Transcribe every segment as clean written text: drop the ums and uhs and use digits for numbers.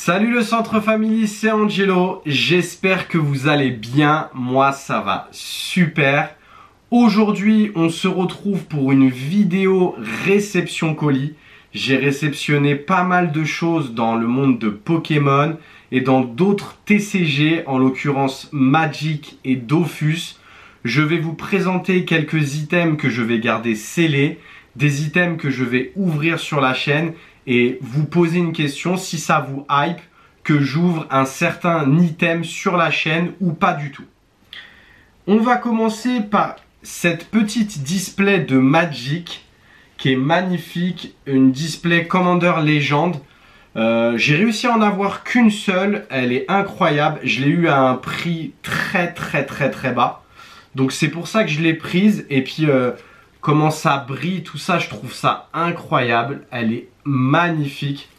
Salut le Centre Family, c'est Angelo, j'espère que vous allez bien, moi ça va super. Aujourd'hui on se retrouve pour une vidéo réception colis. J'ai réceptionné pas mal de choses dans le monde de Pokémon et dans d'autres TCG, en l'occurrence Magic et Dofus. Je vais vous présenter quelques items que je vais garder scellés, des items que je vais ouvrir sur la chaîne et vous poser une question si ça vous hype que j'ouvre un certain item sur la chaîne ou pas du tout. On va commencer par cette petite display de Magic qui est magnifique, une display Commander Legend. J'ai réussi à en avoir qu'une seule, elle est incroyable, je l'ai eu à un prix très bas. Donc c'est pour ça que je l'ai prise et puis comment ça brille, tout ça, je trouve ça incroyable, elle est magnifique.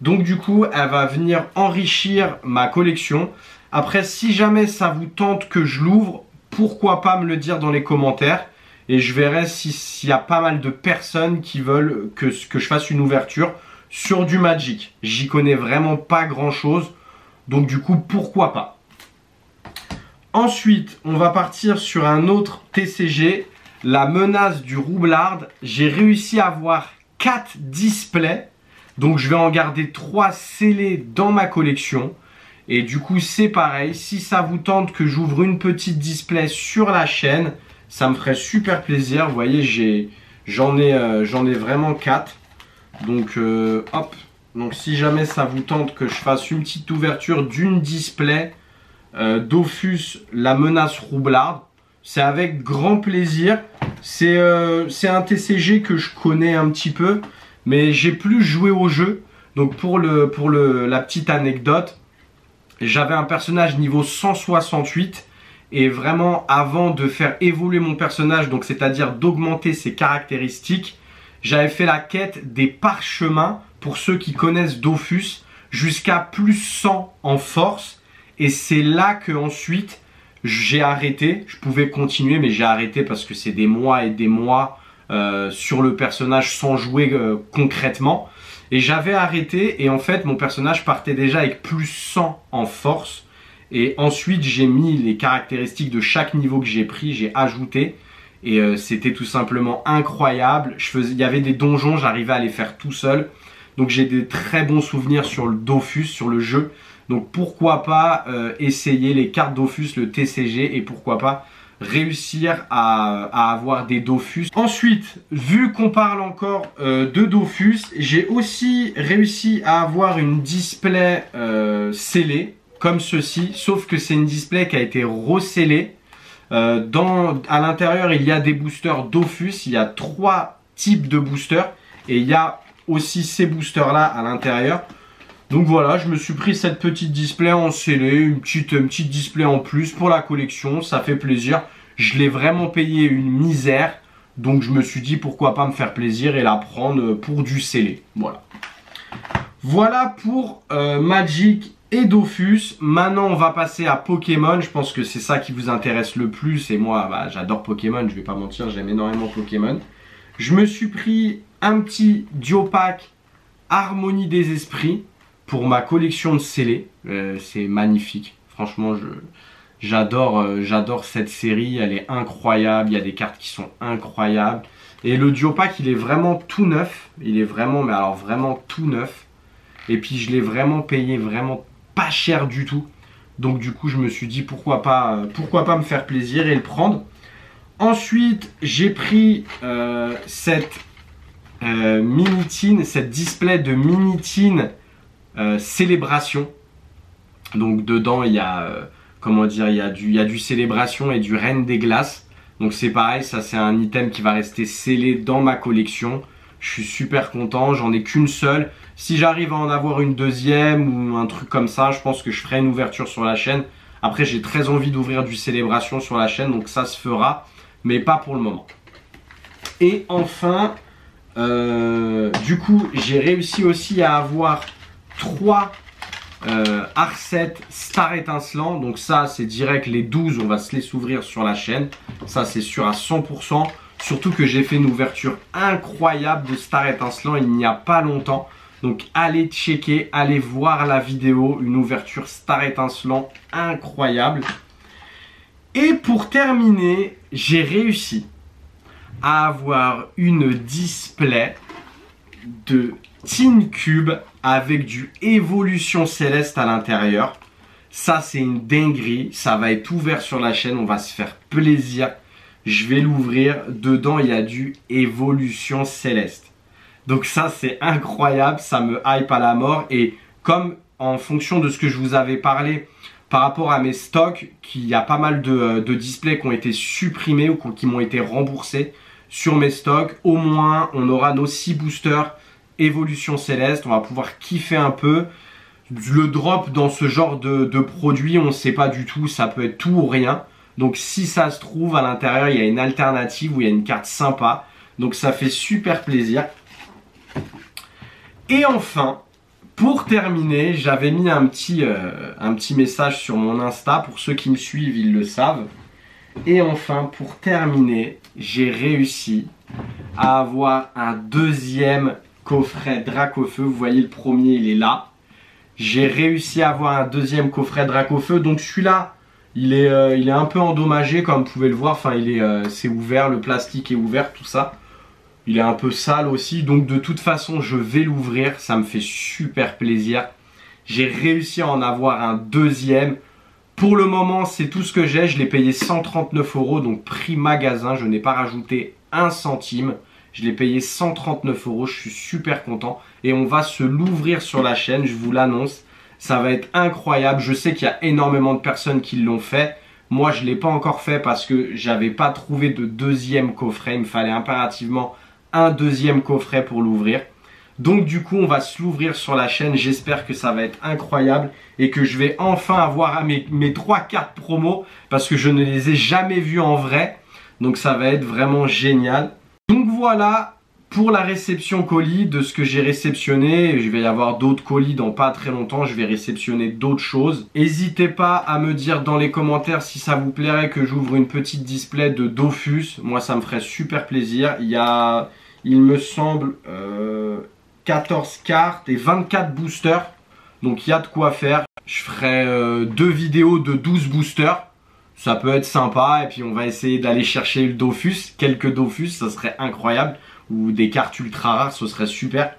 Donc du coup, elle va venir enrichir ma collection. Après, si jamais ça vous tente que je l'ouvre, pourquoi pas me le dire dans les commentaires. Et je verrai s'il y a pas mal de personnes qui veulent que je fasse une ouverture sur du Magic. J'y connais vraiment pas grand chose, donc du coup, pourquoi pas. Ensuite, on va partir sur un autre TCG, la menace du roublard. J'ai réussi à avoir 4 displays, donc je vais en garder 3 scellés dans ma collection. Et du coup, c'est pareil, si ça vous tente que j'ouvre une petite display sur la chaîne, ça me ferait super plaisir. Vous voyez, j'en ai vraiment 4. Donc, hop. Donc, si jamais ça vous tente que je fasse une petite ouverture d'une display Dofus, la menace roublard, c'est avec grand plaisir. C'est un TCG que je connais un petit peu, mais j'ai plus joué au jeu. Donc, pour la petite anecdote, j'avais un personnage niveau 168. Et vraiment, avant de faire évoluer mon personnage, donc c'est-à-dire d'augmenter ses caractéristiques, j'avais fait la quête des parchemins, pour ceux qui connaissent Dofus, jusqu'à plus 100 en force. Et c'est là que ensuite j'ai arrêté. Je pouvais continuer, mais j'ai arrêté parce que c'est des mois et des mois sur le personnage sans jouer concrètement. Et j'avais arrêté et en fait, mon personnage partait déjà avec plus 100 en force. Et ensuite, j'ai mis les caractéristiques de chaque niveau que j'ai pris, j'ai ajouté. Et c'était tout simplement incroyable. Il y avait des donjons, j'arrivais à les faire tout seul. Donc j'ai des très bons souvenirs sur le Dofus, sur le jeu. Donc pourquoi pas essayer les cartes Dofus, le TCG, et pourquoi pas réussir à avoir des Dofus. Ensuite, vu qu'on parle encore de Dofus, j'ai aussi réussi à avoir une display scellée. Comme ceci, sauf que c'est une display qui a été recellée. À l'intérieur, il y a des boosters Dofus. Il y a 3 types de boosters. Et il y a aussi ces boosters-là à l'intérieur. Donc voilà, je me suis pris cette petite display en scellé. Une petite display en plus pour la collection. Ça fait plaisir. Je l'ai vraiment payé une misère. Donc je me suis dit pourquoi pas me faire plaisir et la prendre pour du scellé. Voilà. Voilà pour Magic et Dofus. Maintenant on va passer à Pokémon. Je pense que c'est ça qui vous intéresse le plus. Et moi j'adore Pokémon, je vais pas mentir, j'aime énormément Pokémon. Je me suis pris un petit Duopack Harmonie des Esprits pour ma collection de scellés. C'est magnifique. Franchement j'adore cette série. Elle est incroyable. Il y a des cartes qui sont incroyables. Et le Duopack il est vraiment tout neuf. Il est vraiment, mais alors vraiment tout neuf. Et puis je l'ai vraiment payé vraiment pas cher du tout. Donc du coup je me suis dit pourquoi pas me faire plaisir et le prendre. Ensuite j'ai pris cette Mini-Tin, cette display de Mini-Tin Célébration. Donc dedans il y a comment dire, il y a du Célébration et du Reine des Glaces. Donc c'est pareil, ça c'est un item qui va rester scellé dans ma collection. Je suis super content, j'en ai qu'une seule. Si j'arrive à en avoir une deuxième ou un truc comme ça, je pense que je ferai une ouverture sur la chaîne. Après, j'ai très envie d'ouvrir du Célébration sur la chaîne, donc ça se fera, mais pas pour le moment. Et enfin, du coup, j'ai réussi aussi à avoir 3 Arset Star Étincelant. Donc ça, c'est direct les 12, on va se les ouvrir sur la chaîne. Ça, c'est sûr à 100%. Surtout que j'ai fait une ouverture incroyable de Star Étincelant il n'y a pas longtemps. Donc allez checker, allez voir la vidéo, une ouverture star étincelant incroyable. Et pour terminer, j'ai réussi à avoir une display de Tin Cube avec du Évolution Céleste à l'intérieur. Ça, c'est une dinguerie. Ça va être ouvert sur la chaîne. On va se faire plaisir. Je vais l'ouvrir. Dedans, il y a du Évolution Céleste. Donc ça, c'est incroyable. Ça me hype à la mort. Et comme en fonction de ce que je vous avais parlé par rapport à mes stocks, qu'il y a pas mal de displays qui ont été supprimés ou qui m'ont été remboursés sur mes stocks, au moins, on aura nos 6 boosters Évolution Céleste. On va pouvoir kiffer un peu. Le drop dans ce genre de produit, on ne sait pas du tout, ça peut être tout ou rien. Donc si ça se trouve, à l'intérieur, il y a une alternative où il y a une carte sympa. Donc ça fait super plaisir. Et enfin, pour terminer, j'avais mis un petit message sur mon Insta. Pour ceux qui me suivent, ils le savent. Et enfin, pour terminer, j'ai réussi à avoir un deuxième coffret Dracofeu. Vous voyez, le premier, il est là. J'ai réussi à avoir un deuxième coffret Dracofeu. Donc celui-là, il est un peu endommagé comme vous pouvez le voir. Enfin, c'est ouvert, le plastique est ouvert, tout ça. Il est un peu sale aussi. Donc de toute façon, je vais l'ouvrir. Ça me fait super plaisir. J'ai réussi à en avoir un deuxième. Pour le moment, c'est tout ce que j'ai. Je l'ai payé 139 €, donc prix magasin. Je n'ai pas rajouté un centime. Je l'ai payé 139 €, je suis super content. Et on va se l'ouvrir sur la chaîne, je vous l'annonce. Ça va être incroyable. Je sais qu'il y a énormément de personnes qui l'ont fait. Moi, je ne l'ai pas encore fait parce que j'avais pas trouvé de deuxième coffret. Il me fallait impérativement un deuxième coffret pour l'ouvrir. Donc du coup, on va se l'ouvrir sur la chaîne. J'espère que ça va être incroyable et que je vais enfin avoir mes 3 cartes promo parce que je ne les ai jamais vues en vrai. Donc ça va être vraiment génial. Donc voilà pour la réception colis de ce que j'ai réceptionné. Il va y avoir d'autres colis dans pas très longtemps. Je vais réceptionner d'autres choses. N'hésitez pas à me dire dans les commentaires si ça vous plairait que j'ouvre une petite display de Dofus. Moi, ça me ferait super plaisir. Il y a, il me semble, 14 cartes et 24 boosters. Donc il y a de quoi faire. Je ferai 2 vidéos de 12 boosters. Ça peut être sympa et puis on va essayer d'aller chercher le Dofus, quelques Dofus, ça serait incroyable. Ou des cartes ultra rares, ce serait super.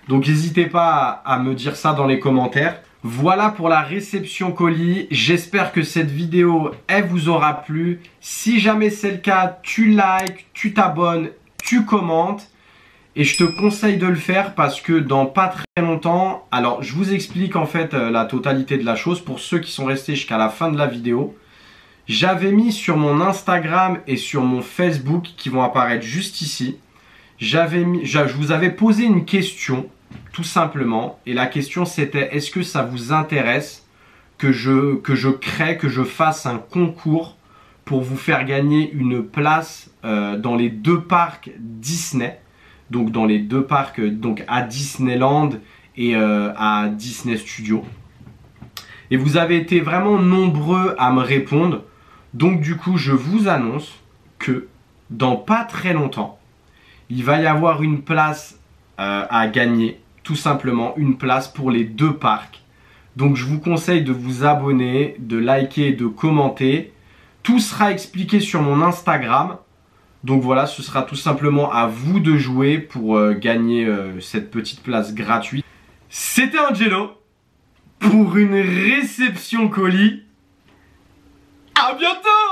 Donc n'hésitez pas à me dire ça dans les commentaires. Voilà pour la réception colis. J'espère que cette vidéo, elle vous aura plu. Si jamais c'est le cas, tu likes, tu t'abonnes, tu commentes. Et je te conseille de le faire parce que dans pas très longtemps, alors je vous explique en fait la totalité de la chose pour ceux qui sont restés jusqu'à la fin de la vidéo. J'avais mis sur mon Instagram et sur mon Facebook qui vont apparaître juste ici. Je vous avais posé une question tout simplement et la question c'était est-ce que ça vous intéresse que je fasse un concours pour vous faire gagner une place dans les 2 parcs Disney. Donc dans les 2 parcs donc à Disneyland et à Disney Studio. Et vous avez été vraiment nombreux à me répondre. Donc du coup, je vous annonce que dans pas très longtemps, il va y avoir une place à gagner. Tout simplement, une place pour les 2 parcs. Donc je vous conseille de vous abonner, de liker et de commenter. Tout sera expliqué sur mon Instagram. Donc voilà, ce sera tout simplement à vous de jouer pour gagner cette petite place gratuite. C'était Angelo pour une réception colis. À bientôt!